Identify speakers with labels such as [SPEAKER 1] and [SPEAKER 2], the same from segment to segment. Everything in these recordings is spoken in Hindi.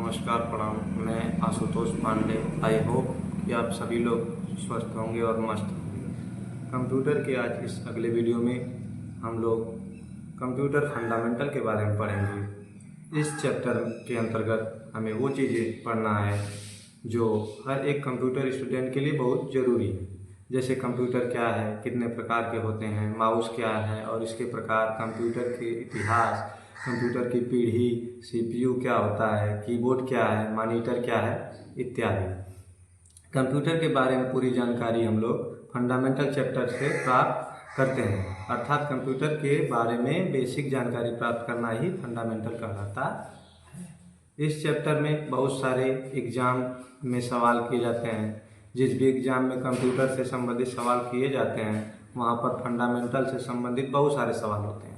[SPEAKER 1] नमस्कार प्रणाम। मैं आशुतोष पांडे। आई होप कि आप सभी लोग स्वस्थ होंगे और मस्त होंगे। कंप्यूटर के आज इस अगले वीडियो में हम लोग कंप्यूटर फंडामेंटल के बारे में पढ़ेंगे। इस चैप्टर के अंतर्गत हमें वो चीज़ें पढ़ना है जो हर एक कंप्यूटर स्टूडेंट के लिए बहुत ज़रूरी है। जैसे कंप्यूटर क्या है, कितने प्रकार के होते हैं, माउस क्या है और इसके प्रकार, कंप्यूटर के इतिहास, कंप्यूटर की पीढ़ी, सीपीयू क्या होता है, कीबोर्ड क्या है, मॉनिटर क्या है इत्यादि। कंप्यूटर के बारे में पूरी जानकारी हम लोग फंडामेंटल चैप्टर से प्राप्त करते हैं, अर्थात कंप्यूटर के बारे में बेसिक जानकारी प्राप्त करना ही फंडामेंटल कहलाता है। इस चैप्टर में बहुत सारे एग्जाम में सवाल किए जाते हैं। जिस भी एग्जाम में कंप्यूटर से संबंधित सवाल किए जाते हैं वहाँ पर फंडामेंटल से संबंधित बहुत सारे सवाल होते हैं।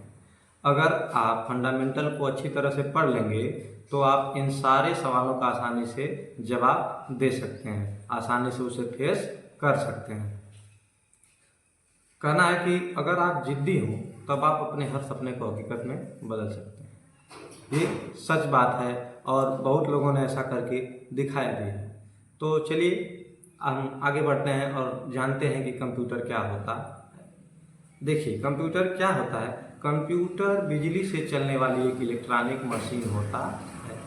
[SPEAKER 1] अगर आप फंडामेंटल को अच्छी तरह से पढ़ लेंगे तो आप इन सारे सवालों का आसानी से जवाब दे सकते हैं, आसानी से उसे फेस कर सकते हैं। कहना है कि अगर आप जिद्दी हो तब आप अपने हर सपने को हकीकत में बदल सकते हैं। ये सच बात है और बहुत लोगों ने ऐसा करके दिखाया भी है। तो चलिए हम आगे बढ़ते हैं और जानते हैं कि कंप्यूटर क्या होता है। देखिए, कंप्यूटर क्या होता है। कंप्यूटर बिजली से चलने वाली एक इलेक्ट्रॉनिक मशीन होता है।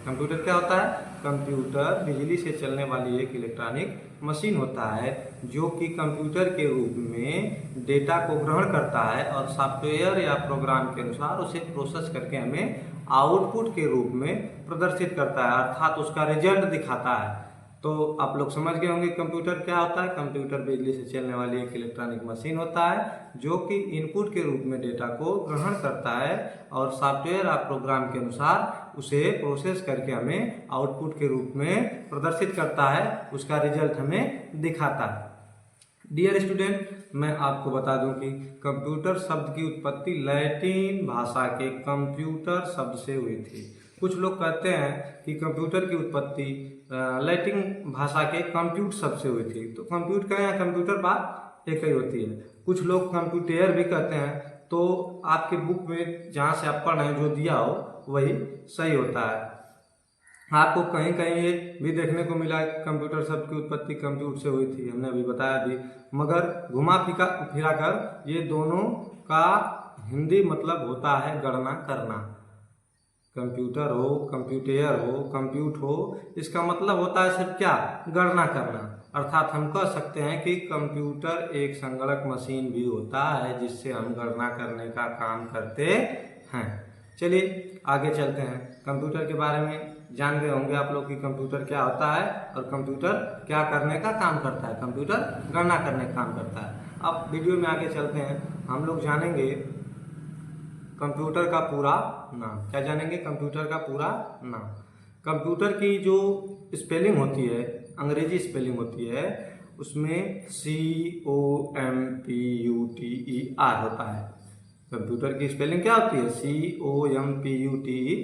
[SPEAKER 1] कंप्यूटर क्या होता है? कंप्यूटर बिजली से चलने वाली एक इलेक्ट्रॉनिक मशीन होता है जो कि कंप्यूटर के रूप में डेटा को ग्रहण करता है और सॉफ्टवेयर या प्रोग्राम के अनुसार उसे प्रोसेस करके हमें आउटपुट के रूप में प्रदर्शित करता है, अर्थात उसका रिजल्ट दिखाता है। तो आप लोग समझ गए होंगे कंप्यूटर क्या होता है। कंप्यूटर बिजली से चलने वाली एक इलेक्ट्रॉनिक मशीन होता है जो कि इनपुट के रूप में डेटा को ग्रहण करता है और सॉफ्टवेयर या प्रोग्राम के अनुसार उसे प्रोसेस करके हमें आउटपुट के रूप में प्रदर्शित करता है, उसका रिजल्ट हमें दिखाता है। डियर स्टूडेंट, मैं आपको बता दूं कि कंप्यूटर शब्द की उत्पत्ति लैटिन भाषा के कंप्यूटर शब्द से हुई थी। कुछ लोग कहते हैं कि कंप्यूटर की उत्पत्ति लैटिन भाषा के कंप्यूट शब्द से हुई थी। तो कंप्यूट का या कंप्यूटर बात एक ही होती है। कुछ लोग कंप्यूटर भी कहते हैं। तो आपके बुक में जहाँ से आप पढ़ रहे हैं जो दिया हो वही सही होता है। आपको कहीं कहीं ये भी देखने को मिला कि कंप्यूटर शब्द की उत्पत्ति कंप्यूट से हुई थी, हमने अभी बताया भी। मगर घुमा फिरा कर ये दोनों का हिंदी मतलब होता है गणना करना। कंप्यूटर हो, कंप्यूटर हो, कंप्यूट हो, इसका मतलब होता है सिर्फ क्या? गणना करना। अर्थात हम कह सकते हैं कि कंप्यूटर एक संगणक मशीन भी होता है जिससे हम गणना करने का काम करते हैं। चलिए आगे चलते हैं। कंप्यूटर के बारे में जान गए होंगे आप लोग कि कंप्यूटर क्या होता है और कंप्यूटर क्या करने का काम करता है। कंप्यूटर गणना करने का काम करता है। अब वीडियो में आगे चलते हैं, हम लोग जानेंगे कंप्यूटर का पूरा नाम। क्या जानेंगे? कंप्यूटर का पूरा नाम। कंप्यूटर की जो स्पेलिंग होती है, अंग्रेजी स्पेलिंग होती है, उसमें COMPUTER होता है। कंप्यूटर की स्पेलिंग क्या होती है? COMPUTER,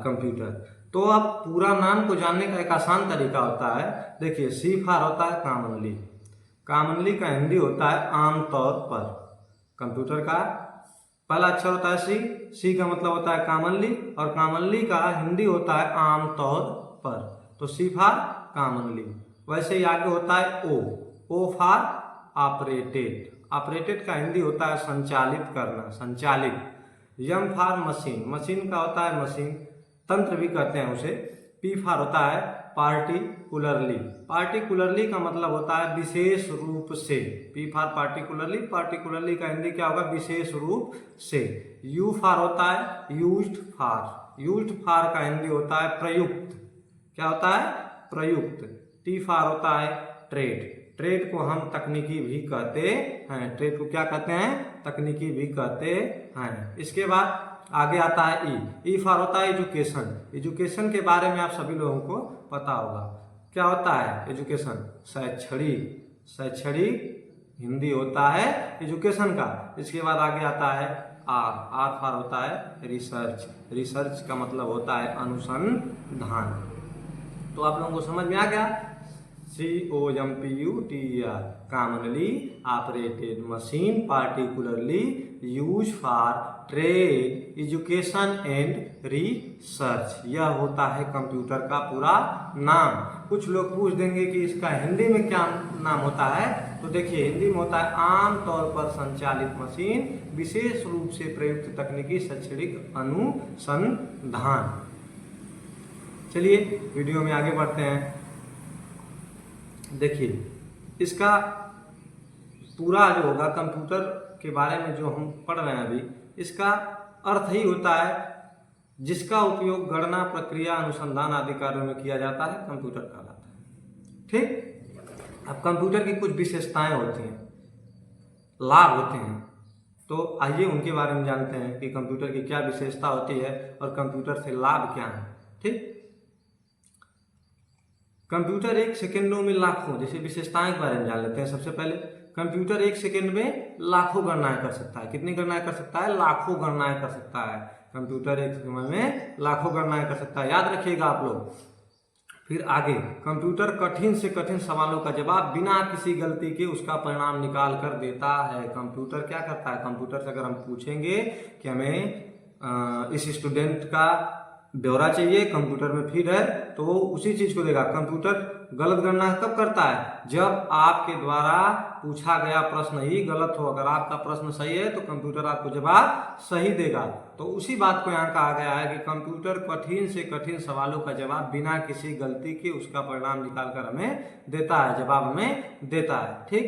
[SPEAKER 1] computer. तो अब पूरा नाम को जानने का एक आसान तरीका होता है। देखिए, C फॉर होता है कॉमनली। कॉमनली का हिंदी होता है आमतौर पर। कंप्यूटर का पहला अक्षर होता है सी का मतलब होता है कॉमनली और कॉमनली का हिंदी होता है आमतौर पर। तो सी फॉर कॉमनली। वैसे ही आगे होता है ओ फॉर ऑपरेटेड। ऑपरेटेड का हिंदी होता है संचालित करना, संचालित। M for machine. मशीन का होता है मशीन, तंत्र भी कहते हैं उसे। पी फॉर होता है पार्टिकुलरली। पार्टिकुलरली का मतलब होता है विशेष रूप से। P for particularly. पार्टिकुलरली का हिंदी क्या होगा? विशेष रूप से। यू फॉर होता है यूज्ड फॉर। यूज्ड फॉर का हिंदी होता है प्रयुक्त। क्या होता है? प्रयुक्त। टी फॉर होता है ट्रेड। ट्रेड को हम तकनीकी भी कहते हैं। ट्रेड को क्या कहते हैं? तकनीकी भी कहते हैं। इसके बाद आगे आता है ई फॉर होता है एजुकेशन। एजुकेशन के बारे में आप सभी लोगों को पता होगा। क्या होता है एजुकेशन? शैक्षणिक। शैक्षणिक हिंदी होता है एजुकेशन का। इसके बाद आगे आता है आर फॉर होता है रिसर्च। रिसर्च का मतलब होता है अनुसंधान। तो आप लोगों को समझ में आ गया? COMPUTER, commonly operated machine, particularly used for trade, education and research. यह होता है कंप्यूटर का पूरा नाम। कुछ लोग पूछ देंगे कि इसका हिंदी में क्या नाम होता है, तो देखिए हिंदी में होता है आमतौर पर संचालित मशीन, विशेष रूप से प्रयुक्त तकनीकी शैक्षणिक अनुसंधान। चलिए वीडियो में आगे बढ़ते हैं। देखिए इसका पूरा जो होगा कंप्यूटर के बारे में जो हम पढ़ रहे हैं अभी, इसका अर्थ ही होता है जिसका उपयोग गणना, प्रक्रिया, अनुसंधान आदि कार्यों में किया जाता है, कंप्यूटर कहलाता है। ठीक। अब कंप्यूटर की कुछ विशेषताएं होती हैं, लाभ होते हैं, तो आइए उनके बारे में जानते हैं कि कंप्यूटर की क्या विशेषता होती है और कंप्यूटर से लाभ क्या है। ठीक। कंप्यूटर 1 सेकेंडों में लाखों, जैसे विशेषताएं के बारे में जान लेते हैं। सबसे पहले कंप्यूटर 1 सेकेंड में लाखों गणनाएं कर सकता है। कितनी गणनाएं कर सकता है? लाखों गणनाएं कर सकता है। कंप्यूटर 1 सेकेंड में लाखों गणनाएं कर सकता है, याद रखिएगा आप लोग। फिर आगे, कंप्यूटर कठिन से कठिन सवालों का जवाब बिना किसी गलती के उसका परिणाम निकाल कर देता है। कंप्यूटर क्या करता है? कंप्यूटर से अगर हम पूछेंगे कि हमें इस स्टूडेंट का ब्यौरा चाहिए, कंप्यूटर में फीड है, तो वो उसी चीज को देगा। कंप्यूटर गलत गणना कब करता है? जब आपके द्वारा पूछा गया प्रश्न ही गलत हो। अगर आपका प्रश्न सही है तो कंप्यूटर आपको जवाब सही देगा। तो उसी बात को यहाँ कहा गया है कि कंप्यूटर कठिन से कठिन सवालों का जवाब बिना किसी गलती के उसका परिणाम निकाल कर हमें देता है, जवाब हमें देता है। ठीक,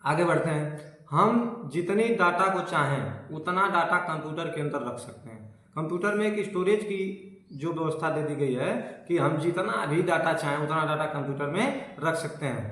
[SPEAKER 1] आगे बढ़ते हैं। हम जितनी डाटा को चाहें उतना डाटा कंप्यूटर के अंदर रख सकते हैं। कंप्यूटर में एक स्टोरेज की जो व्यवस्था दे दी गई है कि हम जितना भी डाटा चाहें उतना डाटा कंप्यूटर में रख सकते हैं,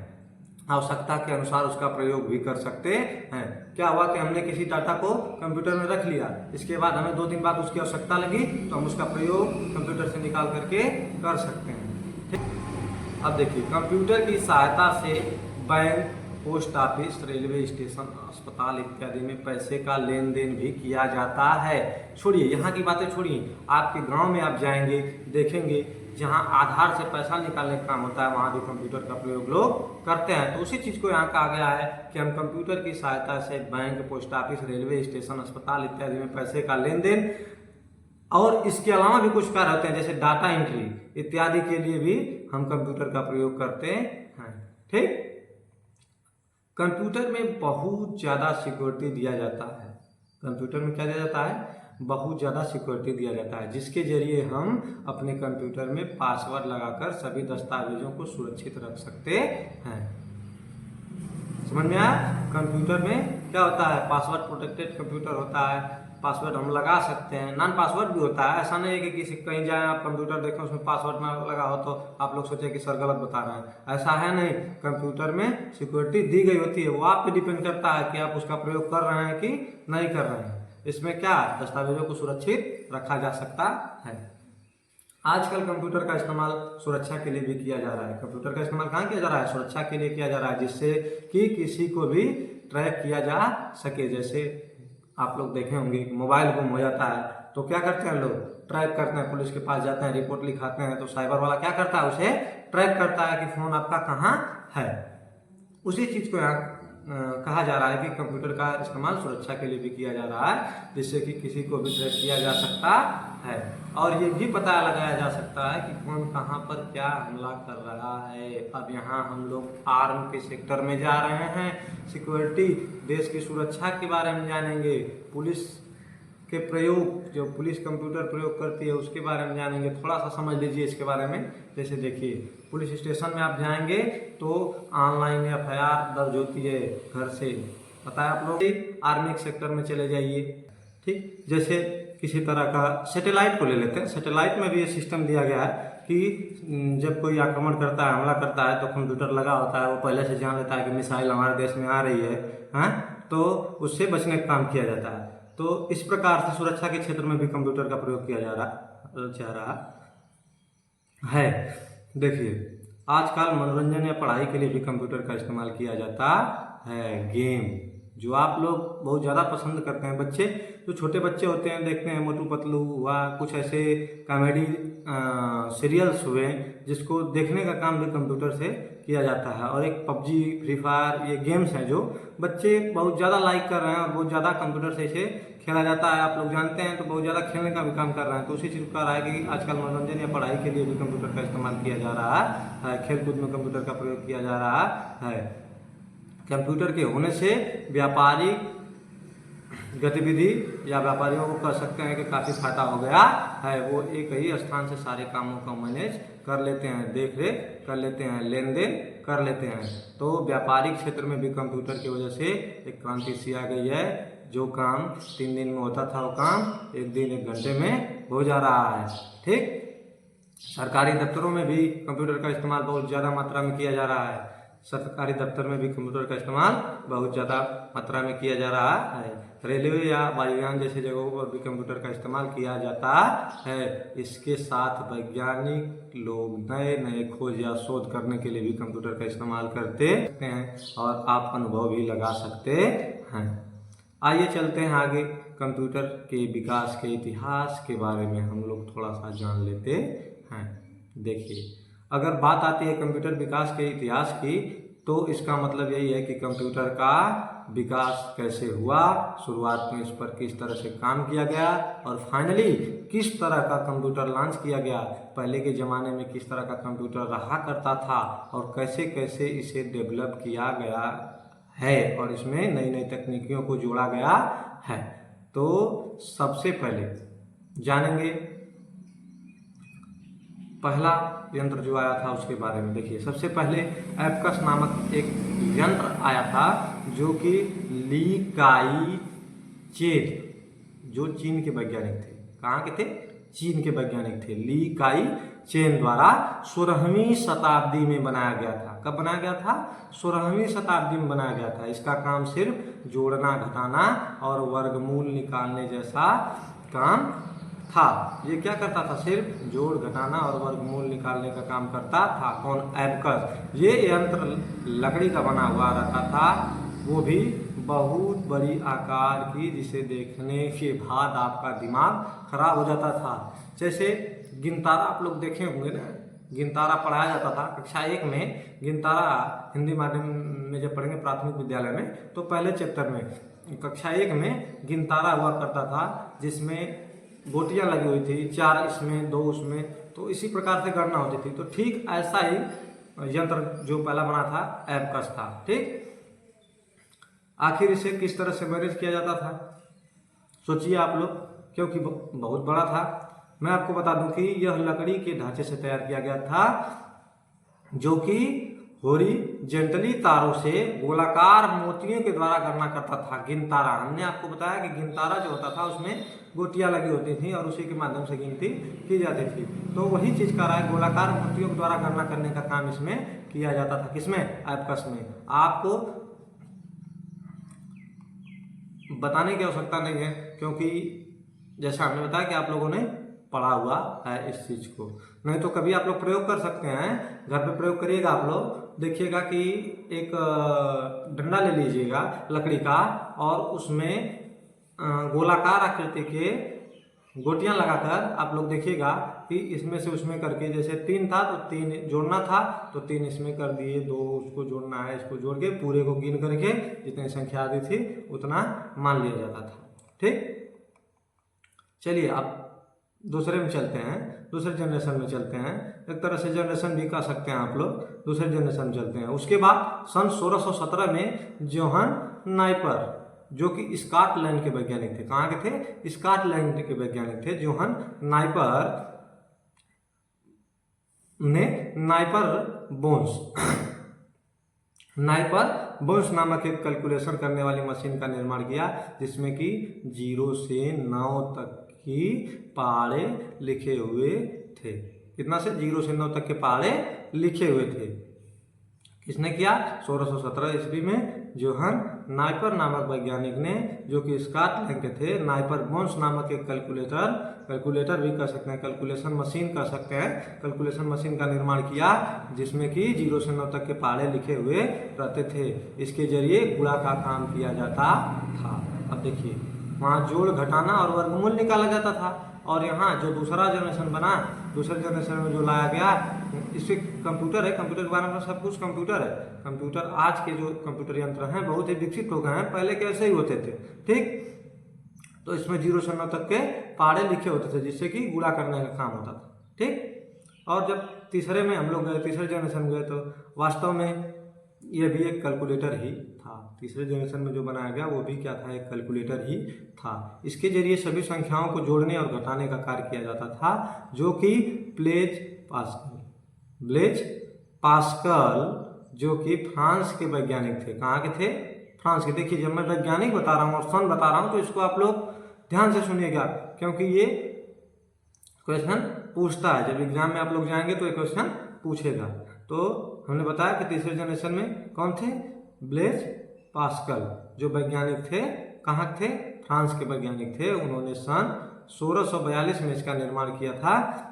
[SPEAKER 1] आवश्यकता के अनुसार उसका प्रयोग भी कर सकते हैं। क्या हुआ कि हमने किसी डाटा को कंप्यूटर में रख लिया, इसके बाद हमें 2 दिन बाद उसकी आवश्यकता लगी तो हम उसका प्रयोग कंप्यूटर से निकाल करके कर सकते हैं। ठीक। अब देखिए, कंप्यूटर की सहायता से bank, post office, railway station, अस्पताल इत्यादि में पैसे का लेन देन भी किया जाता है। छोड़िए यहाँ की बातें छोड़िए, आपके गांव में आप जाएंगे देखेंगे जहाँ आधार से पैसा निकालने का काम होता है वहाँ भी कंप्यूटर का प्रयोग लोग करते हैं। तो उसी चीज़ को यहाँ कहा गया है कि हम कंप्यूटर की सहायता से bank, post office, railway station, अस्पताल इत्यादि में पैसे का लेन देन और इसके अलावा भी कुछ कार्य होते हैं जैसे डाटा एंट्री इत्यादि के लिए भी हम कंप्यूटर का प्रयोग करते हैं। ठीक। कंप्यूटर में बहुत ज़्यादा सिक्योरिटी दिया जाता है। कंप्यूटर में क्या दिया जाता है? बहुत ज़्यादा सिक्योरिटी दिया जाता है, जिसके जरिए हम अपने कंप्यूटर में पासवर्ड लगाकर सभी दस्तावेजों को सुरक्षित रख सकते हैं। समझ में आया? कंप्यूटर में क्या होता है? पासवर्ड प्रोटेक्टेड कंप्यूटर होता है, पासवर्ड हम लगा सकते हैं, नॉन पासवर्ड भी होता है। ऐसा नहीं है कि किसी कहीं जाए आप कंप्यूटर देखें उसमें पासवर्ड ना लगा हो तो आप लोग सोचे कि सर गलत बता रहे हैं, ऐसा है नहीं। कंप्यूटर में सिक्योरिटी दी गई होती है, वो आप पे डिपेंड करता है कि आप उसका प्रयोग कर रहे हैं कि नहीं कर रहे हैं। इसमें क्या दस्तावेजों को सुरक्षित रखा जा सकता है। आजकल कंप्यूटर का इस्तेमाल सुरक्षा के लिए भी किया जा रहा है। कंप्यूटर का इस्तेमाल कहाँ किया जा रहा है? सुरक्षा के लिए किया जा रहा है, जिससे कि किसी को भी ट्रैक किया जा सके। जैसे आप लोग देखे होंगे मोबाइल गुम हो जाता है तो क्या करते हैं लोग? ट्रैक करते हैं, पुलिस के पास जाते हैं, रिपोर्ट लिखाते हैं, तो साइबर वाला क्या करता है? उसे ट्रैक करता है कि फोन आपका कहाँ है। उसी चीज को यहाँ कहा जा रहा है कि कंप्यूटर का इस्तेमाल सुरक्षा के लिए भी किया जा रहा है, जिससे कि किसी को भी ट्रैक किया जा सकता है और ये भी पता लगाया जा सकता है कि कौन कहाँ पर क्या हमला कर रहा है। अब यहाँ हम लोग आर्म के सेक्टर में जा रहे हैं, सिक्योरिटी, देश की सुरक्षा के बारे में जानेंगे, पुलिस के प्रयोग, जो पुलिस कंप्यूटर प्रयोग करती है उसके बारे में जानेंगे। थोड़ा सा समझ लीजिए इसके बारे में। जैसे देखिए, पुलिस स्टेशन में आप जाएंगे तो ऑनलाइन FIR दर्ज होती है घर से, पता है आप लोग। आर्मी के सेक्टर में चले जाइए। ठीक, जैसे किसी तरह का सैटेलाइट को ले लेते हैं, सैटेलाइट में भी ये सिस्टम दिया गया है कि जब कोई आक्रमण करता है, हमला करता है तो कंप्यूटर लगा होता है, वो पहले से जान लेता है कि मिसाइल हमारे देश में आ रही है, तो उससे बचने का काम किया जाता है। तो इस प्रकार से सुरक्षा के क्षेत्र में भी कंप्यूटर का प्रयोग किया जा रहा है। देखिए, आजकल मनोरंजन या पढ़ाई के लिए भी कंप्यूटर का इस्तेमाल किया जाता है। गेम जो आप लोग बहुत ज़्यादा पसंद करते हैं, बच्चे जो छोटे बच्चे होते हैं देखते हैं, मोटू पतलू हुआ, कुछ ऐसे कॉमेडी सीरियल्स हुए जिसको देखने का काम भी कंप्यूटर से किया जाता है। और एक PUBG, फ्री फायर, ये गेम्स हैं जो बच्चे बहुत ज़्यादा लाइक कर रहे हैं और बहुत ज़्यादा कंप्यूटर से इसे खेला जाता है, आप लोग जानते हैं, तो बहुत ज़्यादा खेलने का भी काम कर रहे हैं। तो उसी चीज़ का रहा है कि आजकल मनोरंजन या पढ़ाई के लिए भी कंप्यूटर का इस्तेमाल किया जा रहा है, खेलकूद में कंप्यूटर का प्रयोग किया जा रहा है। कंप्यूटर के होने से व्यापारिक गतिविधि या व्यापारियों को कह सकते हैं कि काफ़ी फायदा हो गया है। वो एक ही स्थान से सारे कामों को मैनेज कर लेते हैं, देख रेख कर लेते हैं, लेन देन कर लेते हैं। तो व्यापारिक क्षेत्र में भी कंप्यूटर की वजह से एक क्रांति सी आ गई है। जो काम 3 दिन में होता था वो काम 1 दिन 1 घंटे में हो जा रहा है। ठीक, सरकारी दफ्तरों में भी कंप्यूटर का इस्तेमाल बहुत ज़्यादा मात्रा में किया जा रहा है। सरकारी दफ्तर में भी कंप्यूटर का इस्तेमाल बहुत ज़्यादा मात्रा में किया जा रहा है। रेलवे या वायुयान जैसे जगहों पर भी कंप्यूटर का इस्तेमाल किया जाता है। इसके साथ वैज्ञानिक लोग नए नए खोज या शोध करने के लिए भी कंप्यूटर का इस्तेमाल करते हैं और आप अनुभव भी लगा सकते हैं। आइए चलते हैं आगे, कंप्यूटर के विकास के इतिहास के बारे में हम लोग थोड़ा सा जान लेते हैं। देखिए, अगर बात आती है कंप्यूटर विकास के इतिहास की, तो इसका मतलब यही है कि कंप्यूटर का विकास कैसे हुआ, शुरुआत में इस पर किस तरह से काम किया गया और फाइनली किस तरह का कंप्यूटर लॉन्च किया गया। पहले के ज़माने में किस तरह का कंप्यूटर रहा करता था और कैसे कैसे इसे डेवलप किया गया है और इसमें नई नई तकनीकियों को जोड़ा गया है। तो सबसे पहले जानेंगे पहला यंत्र जो आया था उसके बारे में। देखिए, सबसे पहले एबकस नामक एक यंत्र आया था जो कि ली काई चेन, जो चीन के वैज्ञानिक थे। कहाँ के थे? चीन के वैज्ञानिक थे। ली काई चेन द्वारा 16वीं शताब्दी में बनाया गया था। कब बनाया गया था? 16वीं शताब्दी में बनाया गया था। इसका काम सिर्फ जोड़ना, घटाना और वर्गमूल निकालने जैसा काम था। ये क्या करता था? सिर्फ जोड़, घटाना और वर्गमूल निकालने का काम करता था। कौन? एबकस। ये यंत्र लकड़ी का बना हुआ रहता था, वो भी बहुत बड़ी आकार की, जिसे देखने के बाद आपका दिमाग खराब हो जाता था। जैसे गिनतारा आप लोग देखे होंगे ना, गिनतारा पढ़ाया जाता था कक्षा 1 में। गिनतारा हिंदी माध्यम में जब पढ़ेंगे प्राथमिक विद्यालय में, तो पहले चैप्टर में कक्षा 1 में गिनतारा हुआ करता था, जिसमें गोटियां लगी हुई थी, 4 इसमें 2 उसमें, तो इसी प्रकार से गणना होती थी। तो ठीक ऐसा ही यंत्र जो पहला बना था एबकस था। ठीक, आखिर इसे किस तरह से मैनेज किया जाता था सोचिए आप लोग, क्योंकि बहुत बड़ा था। मैं आपको बता दूं कि यह लकड़ी के ढांचे से तैयार किया गया था, जो कि हॉरिजॉन्टली तारों से गोलाकार मोतियों के द्वारा गणना करता था। गिनतारा, हमने आपको बताया कि गिनतारा जो होता था उसमें गोटियां लगी होती थी और उसी के माध्यम से गिनती की जाती थी। तो वही चीज कर रहा है, गोलाकार मोतियों के द्वारा गणना करने का काम इसमें किया जाता था। किसमें? एबकस में। आपको बताने की आवश्यकता नहीं है, क्योंकि जैसा हमने बताया कि आप लोगों ने पढ़ा हुआ है इस चीज को। नहीं तो कभी आप लोग प्रयोग कर सकते हैं, घर पे प्रयोग करिएगा। आप लोग देखिएगा कि एक डंडा ले लीजिएगा लकड़ी का और उसमें गोलाकार आकृति के गोटियां लगाकर आप लोग देखिएगा कि इसमें से उसमें करके, जैसे 3 था तो 3 जोड़ना था तो 3 इसमें कर दिए, 2 उसको जोड़ना है, इसको जोड़ के पूरे को गिन करके जितनी संख्या आती थी उतना मान लिया जाता था। ठीक, चलिए अब दूसरे में चलते हैं, दूसरे जनरेशन में चलते हैं। एक तरह से जनरेशन भी कह सकते हैं आप लोग। दूसरे जनरेशन में चलते हैं। उसके बाद सन 1617 में जोहन नाइपर, जो कि स्कॉटलैंड के वैज्ञानिक थे। कहाँ के थे? स्कॉटलैंड के वैज्ञानिक थे। जोहन नाइपर ने नाइपर बोन्स नामक एक कैलकुलेशन करने वाली मशीन का निर्माण किया, जिसमें कि 0 से 9 तक की पहाड़े लिखे हुए थे। कितना से? 0 से 9 तक के पहाड़े लिखे हुए थे। किसने किया? 1617 ईस्वी में जोहन नाइपर नामक वैज्ञानिक ने, जो कि स्कॉटलैंड के थे। नाइपर बोन्स नामक एक कैलकुलेटर भी कह सकते हैं, कैलकुलेशन मशीन कह सकते हैं, कैलकुलेशन मशीन का निर्माण किया, जिसमें कि 0 से 9 तक के पहाड़े लिखे हुए रहते थे। इसके जरिए गुणा का काम किया जाता था। अब देखिए, वहाँ जोड़, घटाना और वर्गमूल निकाला जाता था। और यहाँ जो दूसरा जनरेशन बना, दूसरे जनरेशन में जो लाया गया, इससे कंप्यूटर है। कंप्यूटर के बारे में सब कुछ कंप्यूटर है। कंप्यूटर, आज के जो कंप्यूटर यंत्र हैं बहुत ही विकसित हो गए हैं, पहले कैसे ही होते थे। ठीक, तो इसमें 0 से 9 तक के पहाड़े लिखे होते थे जिससे कि गुणा करने का काम होता था। ठीक। और जब तीसरे में हम लोग गए, तीसरे जनरेशन में गए, तो वास्तव में ये भी एक कैलकुलेटर ही था। तीसरे जनरेशन में जो बनाया गया वो भी क्या था, एक कैलकुलेटर ही था। इसके जरिए सभी संख्याओं को जोड़ने और घटाने का कार्य किया जाता था, जो कि ब्लेज पास्कल जो कि फ्रांस के वैज्ञानिक थे। कहाँ के थे? फ्रांस के। देखिए, जब मैं वैज्ञानिक बता रहा हूँ और सन बता रहा हूँ तो इसको आप लोग ध्यान से सुनिएगा, क्योंकि ये क्वेश्चन पूछता है। जब एग्जाम में आप लोग जाएंगे तो ये क्वेश्चन पूछेगा। तो हमने बताया कि तीसरे जनरेशन में कौन थे? ब्लेज पास्कल, जो वैज्ञानिक थे। कहाँ थे? फ्रांस के वैज्ञानिक थे। उन्होंने सन 1642 में इसका निर्माण किया था।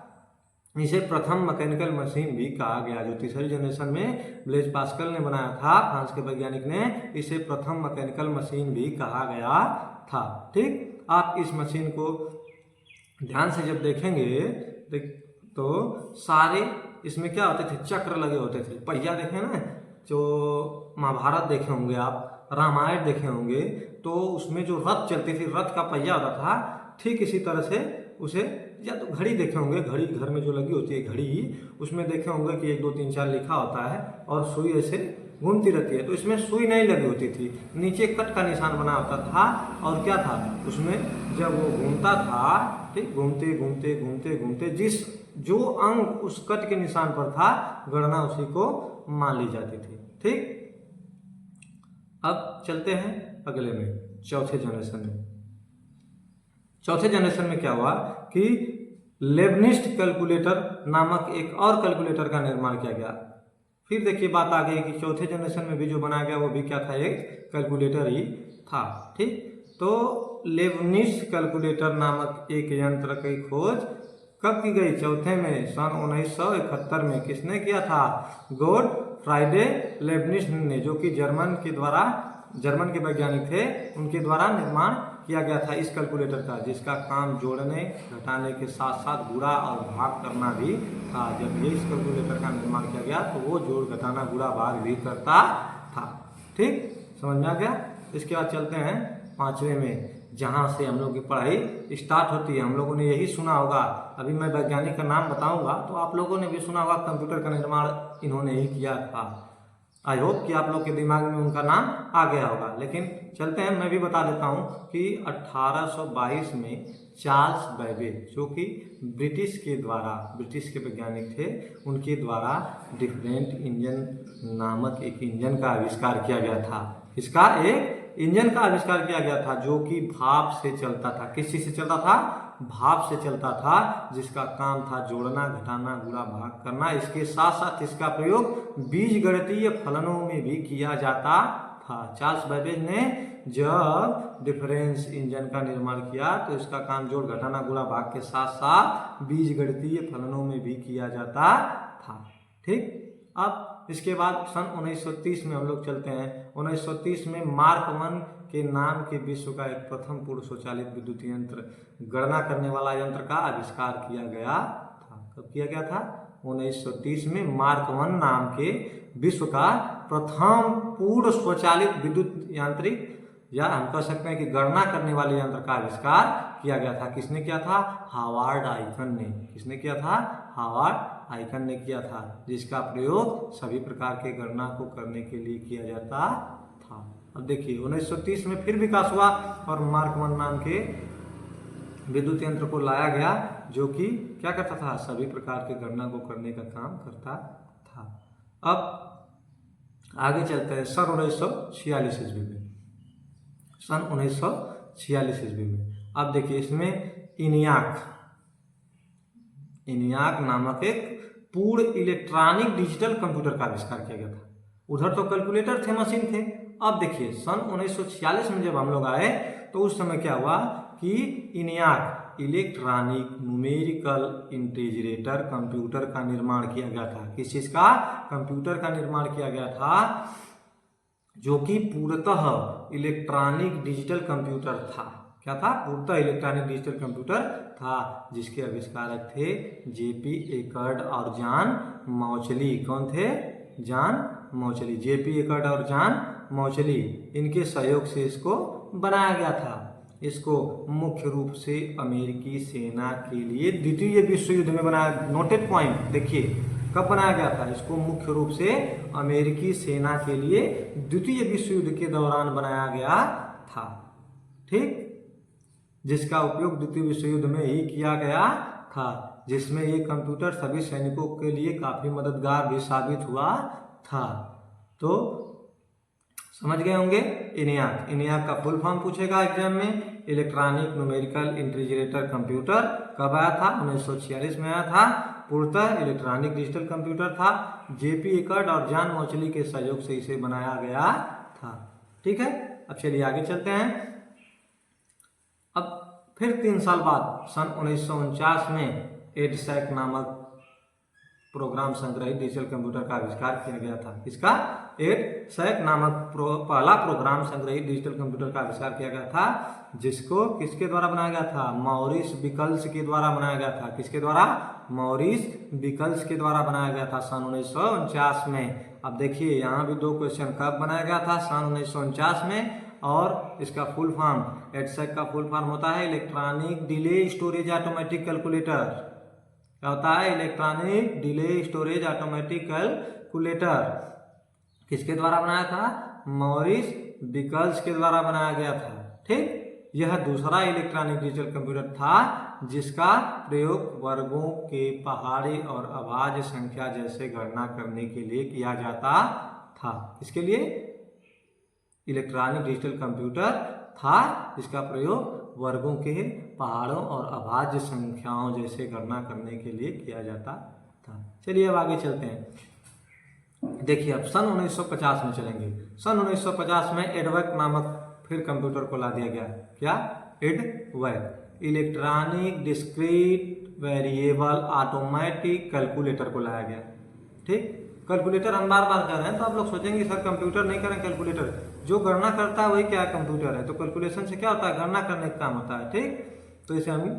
[SPEAKER 1] इसे प्रथम मैकेनिकल मशीन भी कहा गया। जो तीसरी जनरेशन में ब्लेज पास्कल ने बनाया था, फ्रांस के वैज्ञानिक ने, इसे प्रथम मैकेनिकल मशीन भी कहा गया था। ठीक। आप इस मशीन को ध्यान से जब देखेंगे तो सारे इसमें क्या होते थे? चक्र लगे होते थे। पहिया देखे ना, जो महाभारत देखे होंगे आप, रामायण देखे होंगे, तो उसमें जो रथ चलती थी, रथ का पहिया होता था, ठीक इसी तरह से उसे, या तो घड़ी देखे होंगे, घड़ी घर में जो लगी होती है घड़ी, उसमें देखे होंगे कि 1 2 3 4 लिखा होता है और सुई ऐसे घूमती रहती है। तो इसमें सुई नहीं लगी होती थी, नीचे कट का निशान बना होता था। और क्या था उसमें, जब वो घूमता था, ठीक, घूमते घूमते घूमते घूमते जो अंग उस कट के निशान पर था, गणना उसी को मान ली जाती थी। ठीक। अब चलते हैं अगले में, चौथे जनरेशन में। चौथे जनरेशन में क्या हुआ कि लेबनिस्ट कैलकुलेटर नामक एक और कैलकुलेटर का निर्माण किया गया। फिर देखिए बात आ गई कि चौथे जनरेशन में भी जो बनाया गया वो भी क्या था? एक कैलकुलेटर ही था। ठीक। तो लेबनिस्ट कैलकुलेटर नामक एक यंत्र की खोज कब की गई? चौथे में सन 1971 में। किसने किया था? गोड फ्राइडे लेबनिस्ट ने, जो कि जर्मन के वैज्ञानिक थे, उनके द्वारा निर्माण किया गया था इस कैलकुलेटर का, जिसका काम जोड़ने घटाने के साथ साथ गुणा और भाग करना भी था। जब ये इस कैलकुलेटर का निर्माण किया गया तो वो जोड़ घटाना गुणा भाग भी करता था। ठीक, समझ में आ गया। इसके बाद चलते हैं पांचवें में, जहाँ से हम लोग की पढ़ाई स्टार्ट होती है। हम लोगों ने यही सुना होगा, अभी मैं वैज्ञानिक का नाम बताऊंगा तो आप लोगों ने भी सुना होगा, कंप्यूटर का निर्माण इन्होंने ही किया था। आई होप कि आप लोग के दिमाग में उनका नाम आ गया होगा। लेकिन चलते हैं, मैं भी बता देता हूं कि 1822 में चार्ल्स बेबेज, जो कि ब्रिटिश के वैज्ञानिक थे, उनके द्वारा डिफरेंट इंजन नामक एक इंजन का आविष्कार किया गया था। इसका एक इंजन का आविष्कार किया गया था जो कि भाप से चलता था। किस चीज से चलता था? भाप से चलता था, जिसका काम था जोड़ना, घटाना, गुणा, भाग करना। इसके साथ साथ इसका प्रयोग बीजगणितीय फलनों में भी किया जाता था। चार्ल्स बेबेज ने जब डिफरेंस इंजन का निर्माण किया तो इसका काम जोड़, घटाना, गुणा, भाग के साथ साथ बीजगणितीय फलनों में भी किया जाता था। ठीक। अब इसके बाद सन 1930 में हम लोग चलते हैं। 1930 में मार्क 1 के नाम के विश्व का एक प्रथम पूर्ण स्वचालित विद्युत यंत्र, गणना करने वाला यंत्र का आविष्कार किया गया था। कब किया गया था? 1930 में मार्क 1 नाम के विश्व का प्रथम पूर्ण स्वचालित विद्युत यांत्रिक, या हम कह सकते हैं कि गणना करने वाले यंत्र का आविष्कार किया गया था। किसने किया था? हार्वर्ड आइकन ने। किसने किया था? हार्वर्ड आइकन ने किया था, जिसका प्रयोग सभी प्रकार के गणना को करने के लिए किया जाता था। अब देखिए 1930 में फिर विकास हुआ और मार्क 1 नाम के विद्युत यंत्र को लाया गया, जो कि क्या करता था? सभी प्रकार के गणना को करने का काम करता था। अब आगे चलते हैं सन 1946 ईस्वी में। सन 1946 ईस्वी में अब देखिए इसमें इनियाक नामक एक पूर्ण इलेक्ट्रॉनिक डिजिटल कंप्यूटर का आविष्कार किया गया था। उधर तो कैलकुलेटर थे, मशीन थे। अब देखिए सन 1946 में जब हम लोग आए तो उस समय क्या हुआ कि इनियाक इलेक्ट्रॉनिक न्यूमेरिकल इंटीग्रेटर कंप्यूटर का निर्माण किया गया था। किस चीज का? कंप्यूटर का निर्माण किया गया था, जो कि पूर्णतः इलेक्ट्रॉनिक डिजिटल कंप्यूटर था। क्या था? पूर्णतः इलेक्ट्रॉनिक डिजिटल कंप्यूटर था, जिसके आविष्कारक थे जेपी एकर्ड और जॉन मौचली। कौन थे? जॉन मौचली। जेपी एकर्ड और जॉन मौचली, इनके सहयोग से इसको बनाया गया था। इसको मुख्य रूप से अमेरिकी सेना के लिए द्वितीय विश्व युद्ध में बनाया। नोटेड पॉइंट देखिए, कब बनाया गया था? इसको मुख्य रूप से अमेरिकी सेना के लिए द्वितीय विश्व युद्ध के दौरान बनाया गया था। ठीक, जिसका उपयोग द्वितीय विश्व युद्ध में ही किया गया था, जिसमें ये कंप्यूटर सभी सैनिकों के लिए काफी मददगार भी साबित हुआ था। तो समझ गए होंगे। ENIAC, ENIAC का फुल फॉर्म पूछेगा एग्जाम में। इलेक्ट्रॉनिक न्यूमेरिकल इंटीग्रेटेड कंप्यूटर कब आया था? 1946 में आया था। पूर्णतः इलेक्ट्रॉनिक डिजिटल कंप्यूटर था। JP एकर्ड और जॉन मौचली के सहयोग से इसे बनाया गया था। ठीक है, अब चलिए आगे चलते हैं। अब फिर 3 साल बाद सन 1949 में EDSAC नामक प्रोग्राम संग्रहित डिजिटल कंप्यूटर का आविष्कार किया गया था। इसका EDSAC नामक पहला प्रोग्राम संग्रहित डिजिटल कंप्यूटर का आविष्कार किया गया था, जिसको किसके द्वारा बनाया गया था? मॉरिस बिकल्स के द्वारा बनाया गया था। किसके द्वारा? मॉरिस बिकल्स के द्वारा बनाया गया था सन 1949 में। अब देखिए यहाँ भी 2 क्वेश्चन, कब बनाया गया था? सन 1949 में। और इसका फुल फॉर्म, EDSAC का फुल फॉर्म होता है electronic delay storage automatic calculator. क्या होता है? Electronic delay storage automatic calculator. किसके द्वारा बनाया था? मॉरिस बिकल्स के द्वारा बनाया गया था। ठीक, यह दूसरा इलेक्ट्रॉनिक डिजिटल कंप्यूटर था जिसका प्रयोग वर्गों के पहाड़ी और अभाज्य संख्या जैसे गणना करने के लिए किया जाता था। इसके लिए इलेक्ट्रॉनिक डिजिटल कंप्यूटर था जिसका प्रयोग वर्गों के पहाड़ों और अभाज्य संख्याओं जैसे गणना करने के लिए किया जाता था। चलिए अब आगे चलते हैं। देखिए अब सन 1950 में चलेंगे। सन 1950 में EDVAC नामक फिर कंप्यूटर को ला दिया गया। क्या? EDVAC, electronic discrete variable automatic calculator को लाया गया। ठीक, कैलकुलेटर हम बार बार कर रहे हैं तो आप लोग सोचेंगे सर कंप्यूटर नहीं करें, कैलकुलेटर जो गणना करता है वही क्या कंप्यूटर है। तो कैलकुलेशन से क्या होता है? गणना करने का काम होता है। ठीक, तो इसे हम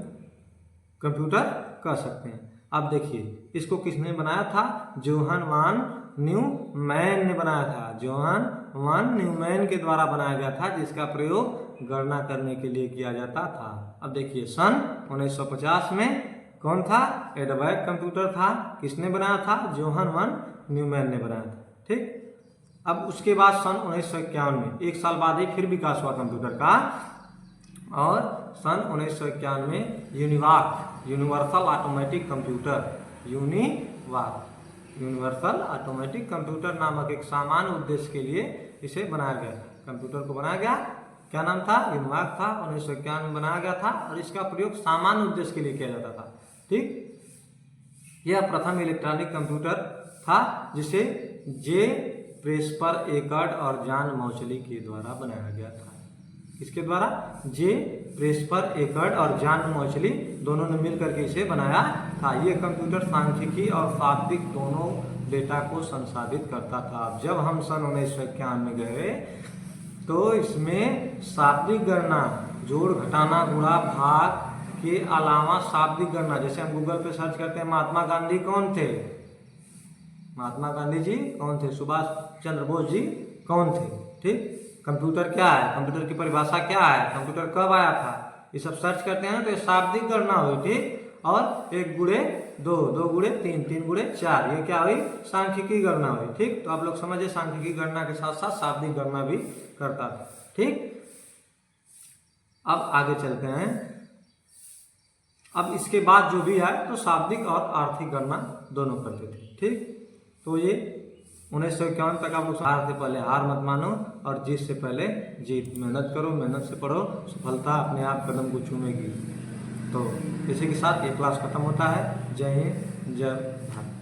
[SPEAKER 1] कंप्यूटर कह सकते हैं। अब देखिए इसको किसने बनाया था? जोहान वान न्यूमैन ने बनाया था। जोहान वान न्यूमैन के द्वारा बनाया गया था, जिसका प्रयोग गणना करने के लिए किया जाता था। अब देखिए सन 1950 में कौन था? EDVAC कंप्यूटर था। किसने बनाया था? जोहान वान न्यूमैन ने बनाया था। ठीक, अब उसके बाद सन 1951 में, 1 साल बाद ही फिर विकास हुआ कंप्यूटर का, और सन 1951 में UNIVAC, universal automatic computer, universal automatic computer नामक एक सामान्य उद्देश्य के लिए इसे बनाया गया। कंप्यूटर को बनाया गया, क्या नाम था? यूनिवाक था। 1951 में बनाया गया था और इसका प्रयोग सामान्य उद्देश्य के लिए किया जाता था। ठीक, यह प्रथम इलेक्ट्रॉनिक कंप्यूटर था जिसे J. प्रेस्पर एकर्ड और जॉन मौचली के द्वारा बनाया गया था। किसके द्वारा? J. प्रेस्पर एकर्ड और जॉन मौचली दोनों ने मिलकर के इसे बनाया था। यह कंप्यूटर सांख्यिकी और शाब्दिक दोनों डेटा को संसाधित करता था। जब हम सन 1951 में गए तो इसमें शाब्दिक गणना, जोड़ घटाना गुणा भाग के अलावा शाब्दिक गणना, जैसे हम गूगल पे सर्च करते हैं महात्मा गांधी कौन थे? महात्मा गांधी जी कौन थे? सुभाष चंद्र बोस जी कौन थे? ठीक, कंप्यूटर क्या है? कंप्यूटर की परिभाषा क्या है? कंप्यूटर कब आया था? ये सब सर्च करते हैं तो ये शाब्दिक गणना हुई। ठीक, और 1 गुणे 2, 2 गुणे 3, 3 गुणे 4, ये क्या हुई? सांख्यिकी गणना हुई। ठीक, तो आप लोग समझे सांख्यिकी गणना के साथ साथ शाब्दिक गणना भी करता था। ठीक, अब आगे चलते हैं। अब इसके बाद जो भी आए तो शाब्दिक और आर्थिक गणना दोनों करते थे। ठीक, तो ये 1951 तक आप लोग हार से पहले हार मत मानो और जीत से पहले जीत। मेहनत करो, मेहनत से पढ़ो, सफलता अपने आप कदम को चूमेगी। तो इसी के साथ ये क्लास खत्म होता है। जय हिंद, जय भारत।